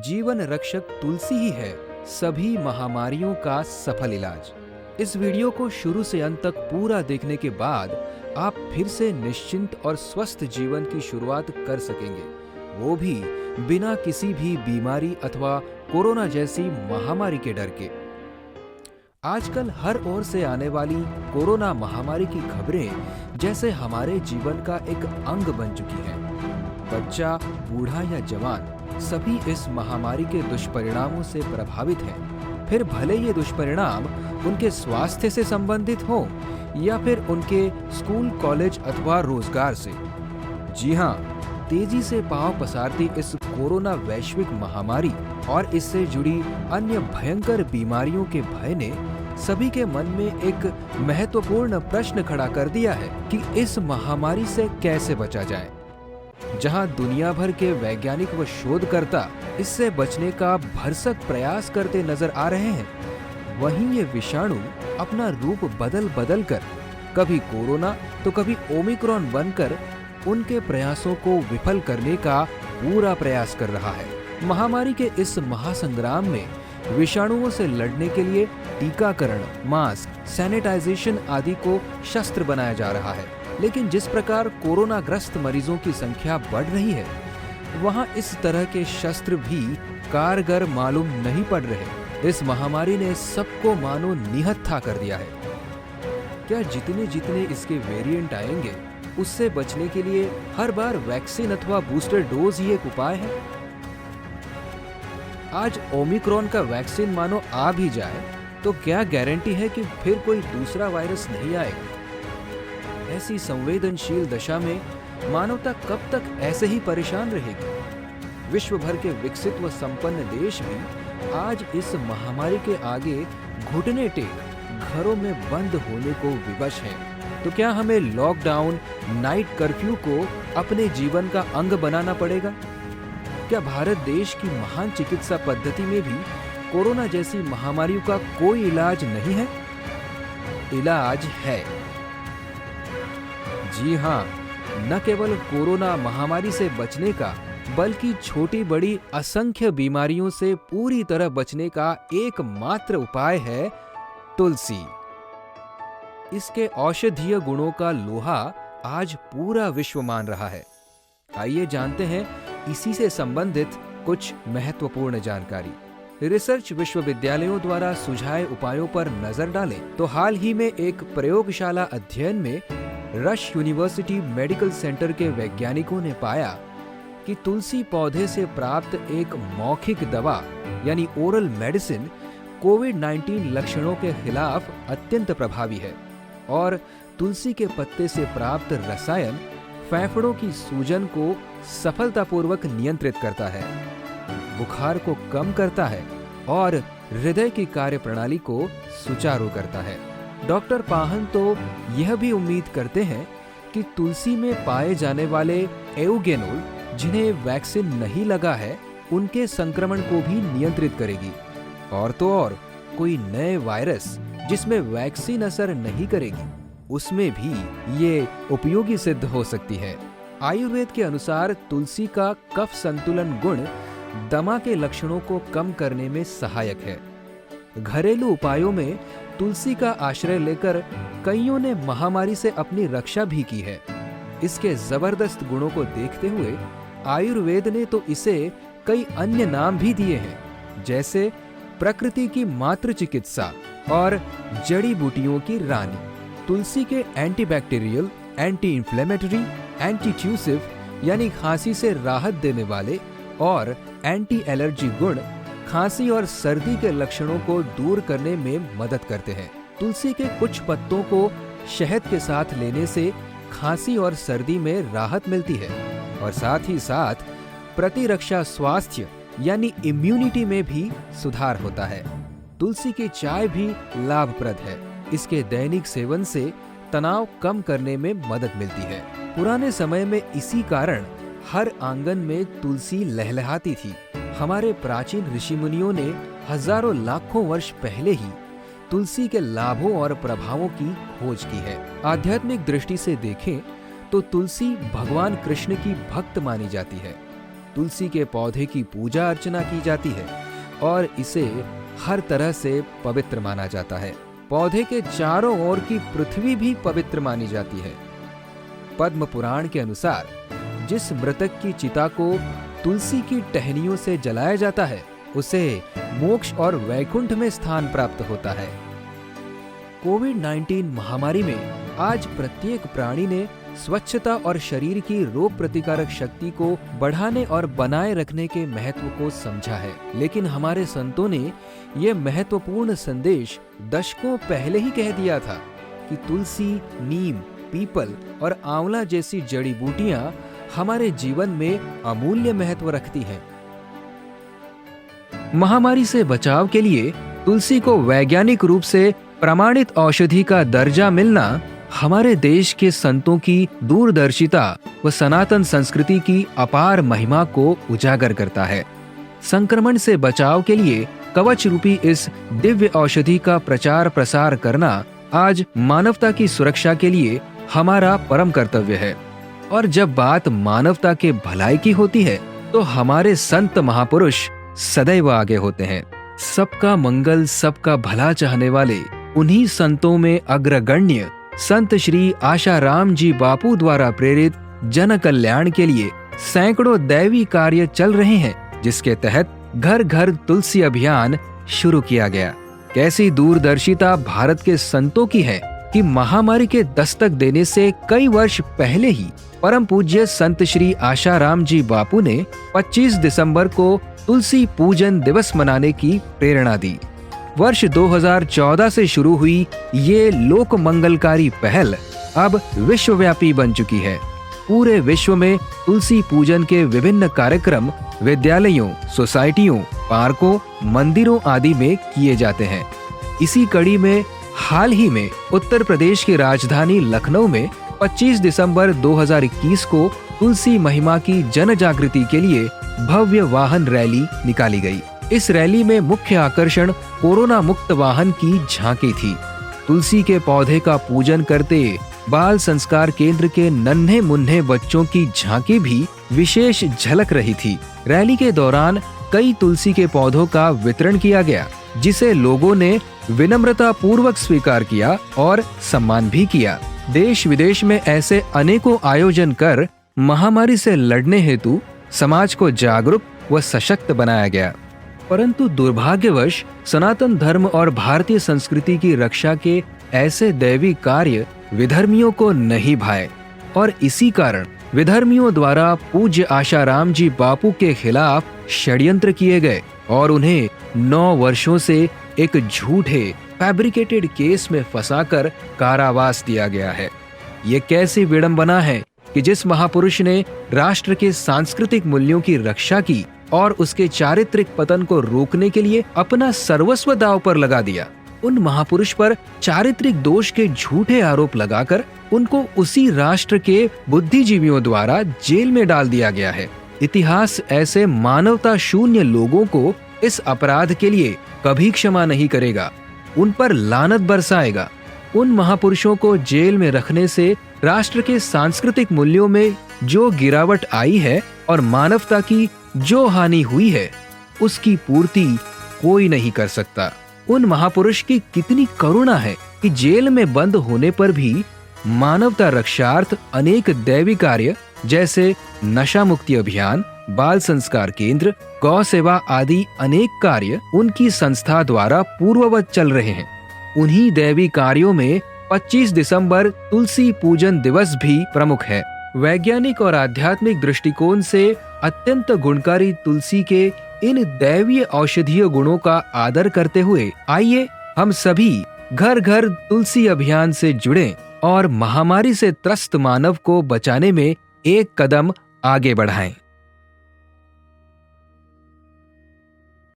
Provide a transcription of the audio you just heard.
जीवन रक्षक तुलसी ही है सभी महामारियों का सफल इलाज। इस वीडियो को शुरू से अंत तक पूरा देखने के बाद आप फिर से निश्चिंत और स्वस्थ जीवन की शुरुआत कर सकेंगे, वो भी बिना किसी भी बीमारी अथवा कोरोना जैसी महामारी के डर के। आजकल हर ओर से आने वाली कोरोना महामारी की खबरें जैसे हमारे जीवन का एक अंग बन चुकी हैं। बच्चा, बूढ़ा या जवान सभी इस महामारी के दुष्परिणामों से प्रभावित हैं। फिर भले ये दुष्परिणाम उनके स्वास्थ्य से संबंधित हो या फिर उनके स्कूल, कॉलेज अथवा रोजगार से। जी हाँ, तेजी से पांव पसारती इस कोरोना वैश्विक महामारी और इससे जुड़ी अन्य भयंकर बीमारियों के भय ने सभी के मन में एक महत्वपूर्ण प्रश्न खड़ा कर दिया है कि इस महामारी से कैसे बचा जाए। जहां दुनिया भर के वैज्ञानिक व शोधकर्ता इससे बचने का भरसक प्रयास करते नजर आ रहे हैं, वहीं ये विषाणु अपना रूप बदल बदल कर कभी कोरोना तो कभी ओमिक्रॉन बनकर उनके प्रयासों को विफल करने का पूरा प्रयास कर रहा है। महामारी के इस महासंग्राम में विषाणुओं से लड़ने के लिए टीकाकरण, मास्क, सैनिटाइजेशन आदि को शस्त्र बनाया जा रहा है। लेकिन जिस प्रकार कोरोना ग्रस्त मरीजों की संख्या बढ़ रही है, वहां इस तरह के शस्त्र भी कारगर मालूम नहीं पड़ रहे। इस महामारी ने सबको मानो निहत्था कर दिया है। क्या जितने जितने इसके वेरिएंट आएंगे, उससे बचने के लिए हर बार वैक्सीन अथवा बूस्टर डोज ही एक उपाय है? आज ओमिक्रॉन का वैक्सीन मानो आ भी जाए तो क्या गारंटी है कि फिर कोई दूसरा वायरस नहीं आएगा? ऐसी संवेदनशील दशा में मानवता कब तक ऐसे ही परेशान रहेगी? विश्व भर के विकसित व संपन्न देश भी आज इस महामारी के आगे घुटने टेक घरों में बंद होने को विवश हैं। तो क्या हमें लॉकडाउन, नाइट कर्फ्यू को अपने जीवन का अंग बनाना पड़ेगा? क्या भारत देश की महान चिकित्सा पद्धति में भी कोरोना जैसी महामारियों का कोई इलाज नहीं है? इलाज है। जी हाँ, न केवल कोरोना महामारी से बचने का, बल्कि छोटी बड़ी असंख्य बीमारियों से पूरी तरह बचने का एकमात्र उपाय है तुलसी। इसके औषधीय गुणों का लोहा आज पूरा विश्व मान रहा है। आइए जानते हैं इसी से संबंधित कुछ महत्वपूर्ण जानकारी। रिसर्च विश्वविद्यालयों द्वारा सुझाए उपायों पर नजर डालें तो हाल ही में एक प्रयोगशाला अध्ययन में रश यूनिवर्सिटी मेडिकल सेंटर के वैज्ञानिकों ने पाया कि तुलसी पौधे से प्राप्त एक मौखिक दवा यानी ओरल मेडिसिन कोविड-19 लक्षणों के खिलाफ अत्यंत प्रभावी है और तुलसी के पत्ते से प्राप्त रसायन फेफड़ों की सूजन को सफलतापूर्वक नियंत्रित करता है, बुखार को कम करता है और हृदय की कार्यप्रणाली को सुचारू करता है। डॉक्टर पाहन तो यह भी उम्मीद करते हैं कि तुलसी में पाए जाने वाले एउगेनोल, जिन्हें वैक्सीन नहीं लगा है, उनके संक्रमण को भी नियंत्रित करेगी। और तो और कोई नए वायरस जिसमें वैक्सीन असर नहीं करेगी, उसमें भी ये उपयोगी सिद्ध हो सकती है। आयुर्वेद के अनुसार तुलसी का कफ संतुलन गुण दमा के लक्षणों को कम करने में सहायक है। घरेलू उपायों में तुलसी का आश्रय लेकर कईयों ने महामारी से अपनी रक्षा भी की है। इसके जबरदस्त गुणों को देखते हुए आयुर्वेद ने तो इसे कई अन्य नाम भी दिए हैं, जैसे प्रकृति की मातृ चिकित्सा और जड़ी बूटियों की रानी। तुलसी के एंटीबैक्टीरियल, एंटी इंफ्लेमेटरी, एंटी ट्यूसिव यानी खांसी से राहत देने वाले और एंटी एलर्जी गुण खांसी और सर्दी के लक्षणों को दूर करने में मदद करते हैं। तुलसी के कुछ पत्तों को शहद के साथ लेने से खांसी और सर्दी में राहत मिलती है और साथ ही साथ प्रतिरक्षा स्वास्थ्य यानी इम्यूनिटी में भी सुधार होता है। तुलसी की चाय भी लाभप्रद है। इसके दैनिक सेवन से तनाव कम करने में मदद मिलती है। पुराने समय में इसी कारण हर आंगन में तुलसी लहलहाती थी। हमारे प्राचीन ऋषि मुनियों ने हजारों लाखों वर्ष पहले ही तुलसी के लाभों और प्रभावों की खोज की है। आध्यात्मिक दृष्टि से देखें तो तुलसी भगवान कृष्ण की भक्त मानी जाती है। तुलसी के पौधे की पूजा अर्चना की जाती है और इसे हर तरह से पवित्र माना जाता है। पौधे के चारों ओर की पृथ्वी भी पवित्र मानी जाती है। पद्म पुराण के अनुसार जिस मृतक की चिता को तुलसी की टहनियों से जलाया जाता है उसे मोक्ष और वैकुंठ में स्थान प्राप्त होता है। कोविड-19 महामारी में आज प्रत्येक प्राणी ने स्वच्छता और शरीर की रोग प्रतिकारक शक्ति को बढ़ाने और बनाए रखने के महत्व को समझा है। लेकिन हमारे संतों ने यह महत्वपूर्ण संदेश दशकों पहले ही कह दिया था कि तुलसी, नीम, पीपल और आंवला जैसी जड़ी बूटियां हमारे जीवन में अमूल्य महत्व रखती हैं। महामारी से बचाव के लिए तुलसी को वैज्ञानिक रूप से प्रमाणित औषधि का दर्जा मिलना हमारे देश के संतों की दूरदर्शिता व सनातन संस्कृति की अपार महिमा को उजागर करता है। संक्रमण से बचाव के लिए कवच रूपी इस दिव्य औषधि का प्रचार प्रसार करना आज मानवता की सुरक्षा के लिए हमारा परम कर्तव्य है। और जब बात मानवता के भलाई की होती है तो हमारे संत महापुरुष सदैव आगे होते हैं। सबका मंगल, सबका भला चाहने वाले उन्हीं संतों में अग्रगण्य संत श्री आशाराम जी बापू द्वारा प्रेरित जन कल्याण के लिए सैकड़ों दैवी कार्य चल रहे हैं, जिसके तहत घर घर तुलसी अभियान शुरू किया गया। कैसी दूरदर्शिता भारत के संतों की है कि महामारी के दस्तक देने से कई वर्ष पहले ही परम पूज्य संत श्री आशाराम जी बापू ने 25 दिसंबर को तुलसी पूजन दिवस मनाने की प्रेरणा दी। वर्ष 2014 से शुरू हुई ये लोक मंगलकारी पहल अब विश्वव्यापी बन चुकी है। पूरे विश्व में तुलसी पूजन के विभिन्न कार्यक्रम विद्यालयों, सोसाइटियों, पार्कों, मंदिरों आदि में किए जाते हैं। इसी कड़ी में हाल ही में उत्तर प्रदेश की राजधानी लखनऊ में 25 दिसंबर 2021 को तुलसी महिमा की जन जागृति के लिए भव्य वाहन रैली निकाली गई। इस रैली में मुख्य आकर्षण कोरोना मुक्त वाहन की झांकी थी। तुलसी के पौधे का पूजन करते बाल संस्कार केंद्र के नन्हे मुन्ने बच्चों की झांकी भी विशेष झलक रही थी। रैली के दौरान कई तुलसी के पौधों का वितरण किया गया, जिसे लोगों ने विनम्रता पूर्वक स्वीकार किया और सम्मान भी किया। देश विदेश में ऐसे अनेकों आयोजन कर महामारी से लड़ने हेतु समाज को जागरूक व सशक्त बनाया गया। परंतु दुर्भाग्यवश सनातन धर्म और भारतीय संस्कृति की रक्षा के ऐसे दैवी कार्य विधर्मियों को नहीं भाए और इसी कारण विधर्मियों द्वारा पूज्य आशाराम जी बापू के खिलाफ षड्यंत्र किए गए और उन्हें 9 वर्षों से एक झूठे फैब्रिकेटेड केस में फंसाकर कारावास दिया गया है। ये कैसी विडंबना है कि जिस महापुरुष ने राष्ट्र के सांस्कृतिक मूल्यों की रक्षा की और उसके चारित्रिक पतन को रोकने के लिए अपना सर्वस्व दांव पर लगा दिया, उन महापुरुष पर चारित्रिक दोष के झूठे आरोप लगाकर उनको उसी राष्ट्र के बुद्धिजीवियों द्वारा जेल में डाल दिया गया है। इतिहास ऐसे मानवता शून्य लोगों को इस अपराध के लिए कभी क्षमा नहीं करेगा, उन पर लानत बरसाएगा। उन महापुरुषों को जेल में रखने से राष्ट्र के सांस्कृतिक मूल्यों में जो गिरावट आई है और मानवता की जो हानि हुई है, उसकी पूर्ति कोई नहीं कर सकता। उन महापुरुष की कितनी करुणा है कि जेल में बंद होने पर भी मानवता रक्षार्थ अनेक दैवी कार्य जैसे नशा मुक्ति अभियान, बाल संस्कार केंद्र, गौ सेवा आदि अनेक कार्य उनकी संस्था द्वारा पूर्ववत चल रहे हैं। उन्हीं दैवी कार्यों में 25 दिसंबर तुलसी पूजन दिवस भी प्रमुख है। वैज्ञानिक और आध्यात्मिक दृष्टिकोण से अत्यंत गुणकारी तुलसी के इन दैवीय औषधीय गुणों का आदर करते हुए आइए हम सभी घर घर तुलसी अभियान से जुड़ें और महामारी से त्रस्त मानव को बचाने में एक कदम आगे बढ़ाएं।